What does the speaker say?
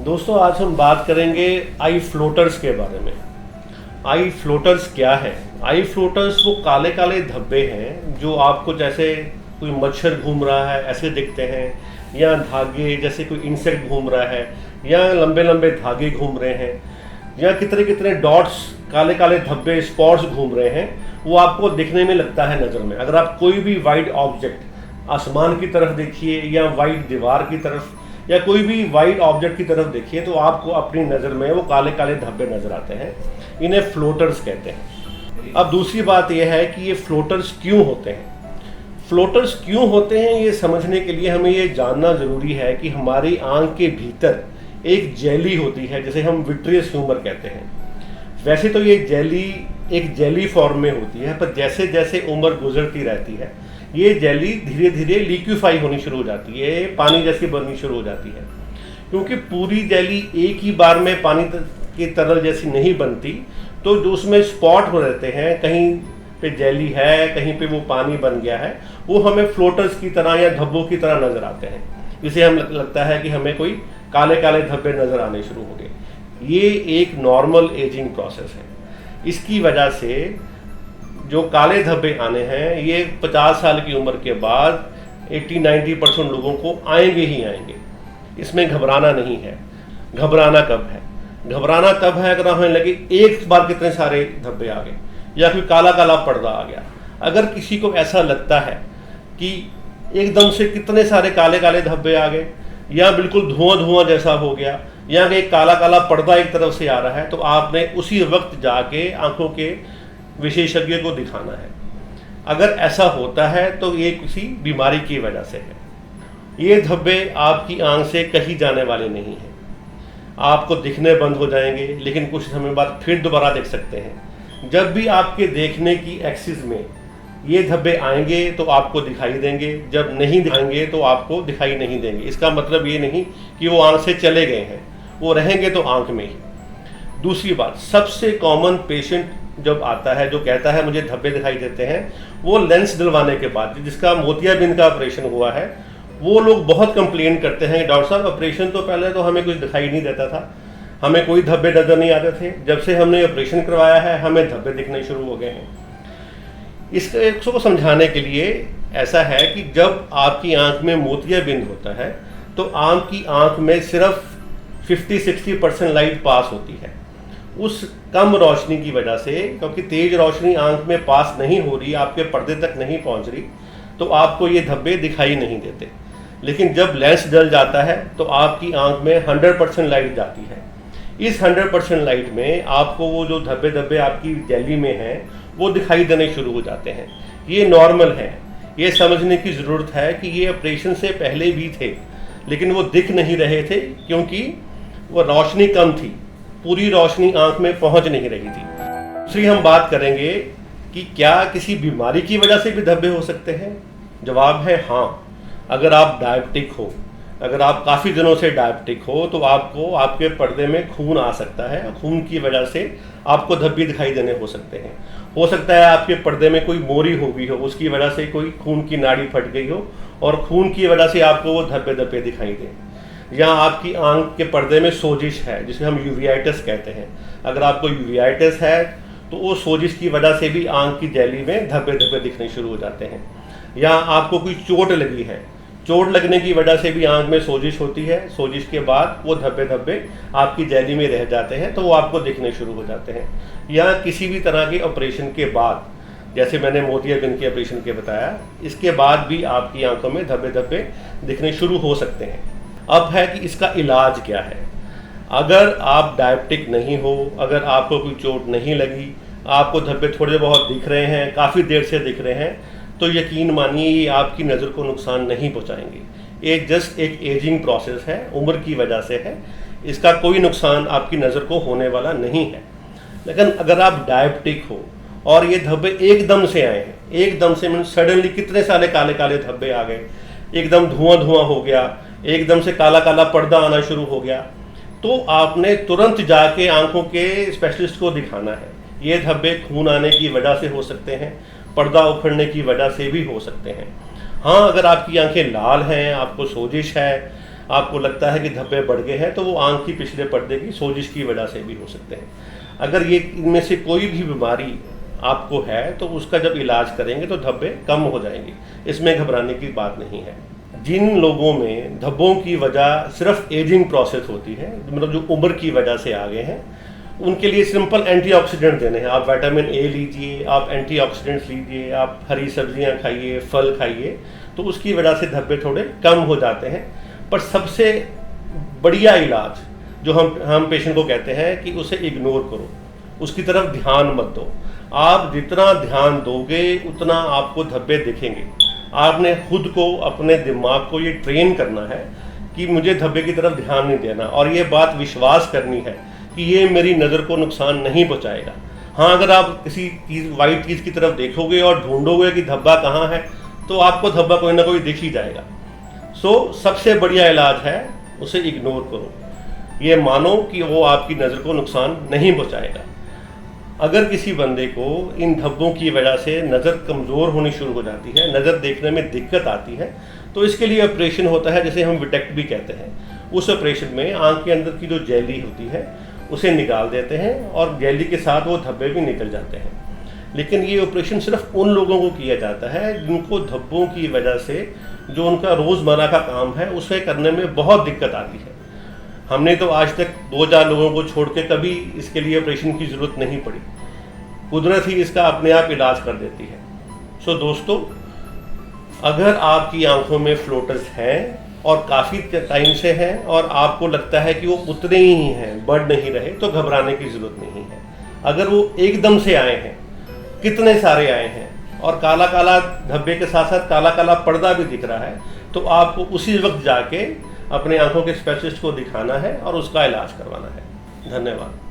दोस्तों आज हम बात करेंगे आई फ्लोटर्स के बारे में। आई फ्लोटर्स क्या है? आई फ्लोटर्स वो काले काले धब्बे हैं जो आपको जैसे कोई मच्छर घूम रहा है ऐसे दिखते हैं, या धागे जैसे कोई इंसेक्ट घूम रहा है, या लंबे लंबे धागे घूम रहे हैं, या कितने कितने डॉट्स काले काले धब्बे स्पॉट्स घूम रहे हैं, वो आपको दिखने में लगता है नज़र में। अगर आप कोई भी वाइट ऑब्जेक्ट आसमान की तरफ देखिए या वाइट दीवार की तरफ या कोई भी वाइट ऑब्जेक्ट की तरफ देखिए तो आपको अपनी नज़र में वो काले काले धब्बे नज़र आते हैं। इन्हें फ्लोटर्स कहते हैं। अब दूसरी बात यह है कि ये फ्लोटर्स क्यों होते हैं। फ्लोटर्स क्यों होते हैं ये समझने के लिए हमें ये जानना ज़रूरी है कि हमारी आंख के भीतर एक जेली होती है जिसे हम विट्रियस ह्यूमर कहते हैं। वैसे तो ये जेली एक जेली फॉर्म में होती है, पर जैसे जैसे उम्र गुजरती रहती है ये जेली धीरे धीरे लिक्विफाई होनी शुरू हो जाती है, पानी जैसी बननी शुरू हो जाती है। क्योंकि पूरी जेली एक ही बार में पानी की तरल जैसी नहीं बनती, तो जो उसमें स्पॉट हो रहते हैं, कहीं पे जेली है कहीं पे वो पानी बन गया है, वो हमें फ्लोटर्स की तरह या धब्बों की तरह नजर आते हैं। इसे हम लगता है कि हमें कोई काले काले धब्बे नजर आने शुरू हो गए। ये एक नॉर्मल एजिंग प्रोसेस है। इसकी वजह से जो काले धब्बे आने हैं ये 50 साल की उम्र के बाद 80-90% लोगों को आएंगे ही आएंगे। इसमें घबराना नहीं है। घबराना कब है? घबराना तब है अगर हमें लगे एक बार कितने सारे धब्बे आ गए या फिर काला काला पर्दा आ गया। अगर किसी को ऐसा लगता है कि एकदम से कितने सारे काले काले धब्बे आ गए या बिल्कुल धुआं धुआं जैसा हो गया या एक काला काला पर्दा एक तरफ से आ रहा है, तो आपने उसी वक्त जाके आंखों के विशेषज्ञ को दिखाना है। अगर ऐसा होता है तो ये किसी बीमारी की वजह से है। ये धब्बे आपकी आंख से कहीं जाने वाले नहीं हैं। आपको दिखने बंद हो जाएंगे लेकिन कुछ समय बाद फिर दोबारा देख सकते हैं। जब भी आपके देखने की एक्सिस में ये धब्बे आएंगे तो आपको दिखाई देंगे, जब नहीं दिखाएंगे तो आपको दिखाई नहीं देंगे। इसका मतलब ये नहीं कि वो आंख से चले गए हैं, वो रहेंगे तो आंख में ही। दूसरी बात, सबसे कॉमन पेशेंट जब आता है जो कहता है मुझे धब्बे दिखाई देते हैं, वो लेंस डलवाने के बाद, जिसका मोतियाबिंद का ऑपरेशन हुआ है, वो लोग बहुत कंप्लेन करते हैं डॉक्टर साहब ऑपरेशन तो पहले तो हमें कुछ दिखाई नहीं देता था, हमें कोई धब्बे नजर नहीं आते थे, जब से हमने ऑपरेशन करवाया है हमें धब्बे दिखने शुरू हो गए हैं। इसको समझाने के लिए ऐसा है कि जब आपकी आंख में मोतियाबिंद होता है तो आपकी आंख में सिर्फ 50-60% लाइट पास होती है। उस कम रोशनी की वजह से, क्योंकि तेज रोशनी आंख में पास नहीं हो रही, आपके पर्दे तक नहीं पहुंच रही, तो आपको ये धब्बे दिखाई नहीं देते। लेकिन जब लेंस जल जाता है तो आपकी आंख में 100% लाइट जाती है। इस 100% लाइट में आपको वो जो धब्बे धब्बे आपकी जेली में हैं वो दिखाई देने शुरू हो जाते हैं। ये नॉर्मल है। ये समझने की ज़रूरत है कि ये ऑपरेशन से पहले भी थे लेकिन वो दिख नहीं रहे थे क्योंकि वो रोशनी कम थी, पूरी रोशनी आंख में पहुंच नहीं रही थी। दूसरी हम बात करेंगे कि क्या किसी बीमारी की वजह से भी धब्बे हो सकते हैं। जवाब है हाँ। अगर आप डायबिटिक हो, अगर आप काफ़ी दिनों से डायबिटिक हो तो आपको आपके पर्दे में खून आ सकता है। खून की वजह से आपको धब्बे दिखाई देने हो सकते हैं। हो सकता है आपके पर्दे में कोई मोरी हो गई हो, उसकी वजह से कोई खून की नाड़ी फट गई हो और खून की वजह से आपको वो धब्बे धब्बे दिखाई दें। या आपकी आंख के पर्दे में सोजिश है जिसे हम यूवियाइटिस कहते हैं। अगर आपको यूवियाइटिस है तो वो सोजिश की वजह से भी आंख की जेली में धब्बे धब्बे दिखने शुरू हो जाते हैं। या आपको कोई चोट लगी है, चोट लगने की वजह से भी आंख में सोजिश होती है, सोजिश के बाद वो धब्बे धब्बे आपकी जेली में रह जाते हैं तो वो आपको दिखने शुरू हो जाते हैं। या किसी भी तरह के ऑपरेशन के बाद, जैसे मैंने मोतियाबिंद के ऑपरेशन के बताया, इसके बाद भी आपकी आंखों में धब्बे धब्बे दिखने शुरू हो सकते हैं। अब है कि इसका इलाज क्या है। अगर आप डायबिटिक नहीं हो, अगर आपको कोई चोट नहीं लगी, आपको धब्बे थोड़े बहुत दिख रहे हैं, काफ़ी देर से दिख रहे हैं, तो यकीन मानिए ये आपकी नज़र को नुकसान नहीं पहुंचाएंगे। ये जस्ट एक एजिंग प्रोसेस है, उम्र की वजह से है। इसका कोई नुकसान आपकी नज़र को होने वाला नहीं है। लेकिन अगर आप डायबिटिक हो और ये धब्बे एकदम से आए हैं, एकदम से मतलब सडनली कितने सारे काले काले धब्बे आ गए, एकदम धुआं धुआं हो गया, एकदम से काला काला पर्दा आना शुरू हो गया, तो आपने तुरंत जाके आंखों के स्पेशलिस्ट को दिखाना है। ये धब्बे खून आने की वजह से हो सकते हैं, पर्दा उखड़ने की वजह से भी हो सकते हैं। हाँ, अगर आपकी आंखें लाल हैं, आपको सोजिश है, आपको लगता है कि धब्बे बढ़ गए हैं, तो वो आंख की पिछले पर्दे की सोजिश की वजह से भी हो सकते हैं। अगर ये इनमें से कोई भी बीमारी आपको है तो उसका जब इलाज करेंगे तो धब्बे कम हो जाएंगे, इसमें घबराने की बात नहीं है। जिन लोगों में धब्बों की वजह सिर्फ एजिंग प्रोसेस होती है, मतलब जो उम्र की वजह से आ गए हैं, उनके लिए सिंपल एंटीऑक्सीडेंट देने हैं। आप विटामिन ए लीजिए, आप एंटीऑक्सीडेंट्स लीजिए, आप हरी सब्जियां खाइए, फल खाइए, तो उसकी वजह से धब्बे थोड़े कम हो जाते हैं। पर सबसे बढ़िया इलाज जो हम पेशेंट को कहते हैं कि उसे इग्नोर करो, उसकी तरफ ध्यान मत दो। आप जितना ध्यान दोगे उतना आपको धब्बे दिखेंगे। आपने खुद को, अपने दिमाग को ये ट्रेन करना है कि मुझे धब्बे की तरफ ध्यान नहीं देना, और ये बात विश्वास करनी है कि ये मेरी नज़र को नुकसान नहीं पहुंचाएगा। हाँ, अगर आप किसी चीज़, वाइट चीज़ की तरफ देखोगे और ढूंढोगे कि धब्बा कहाँ है, तो आपको धब्बा कोई ना कोई दिख ही जाएगा। सबसे बढ़िया इलाज है उसे इग्नोर करो, ये मानो कि वो आपकी नज़र को नुकसान नहीं पहुंचाएगा। अगर किसी बंदे को इन धब्बों की वजह से नज़र कमज़ोर होनी शुरू हो जाती है, नज़र देखने में दिक्कत आती है, तो इसके लिए ऑपरेशन होता है, जिसे हम विटेक्ट भी कहते हैं। उस ऑपरेशन में आंख के अंदर की जो जेली होती है उसे निकाल देते हैं और जेली के साथ वो धब्बे भी निकल जाते हैं। लेकिन ये ऑपरेशन सिर्फ उन लोगों को किया जाता है जिनको धब्बों की वजह से जो उनका रोज़मर्रा का काम है उसे करने में बहुत दिक्कत आती है। हमने तो आज तक 2-4 लोगों को छोड़ के कभी इसके लिए ऑपरेशन की ज़रूरत नहीं पड़ी, कुदरत ही इसका अपने आप इलाज कर देती है। दोस्तों, अगर आपकी आंखों में फ्लोटर्स हैं और काफ़ी टाइम से हैं और आपको लगता है कि वो उतने ही हैं, बढ़ नहीं रहे, तो घबराने की ज़रूरत नहीं है। अगर वो एकदम से आए हैं, कितने सारे आए हैं, और काला काला धब्बे के साथ साथ काला काला पर्दा भी दिख रहा है, तो आपको उसी वक्त जाके अपने आंखों के स्पेशलिस्ट को दिखाना है और उसका इलाज करवाना है। धन्यवाद।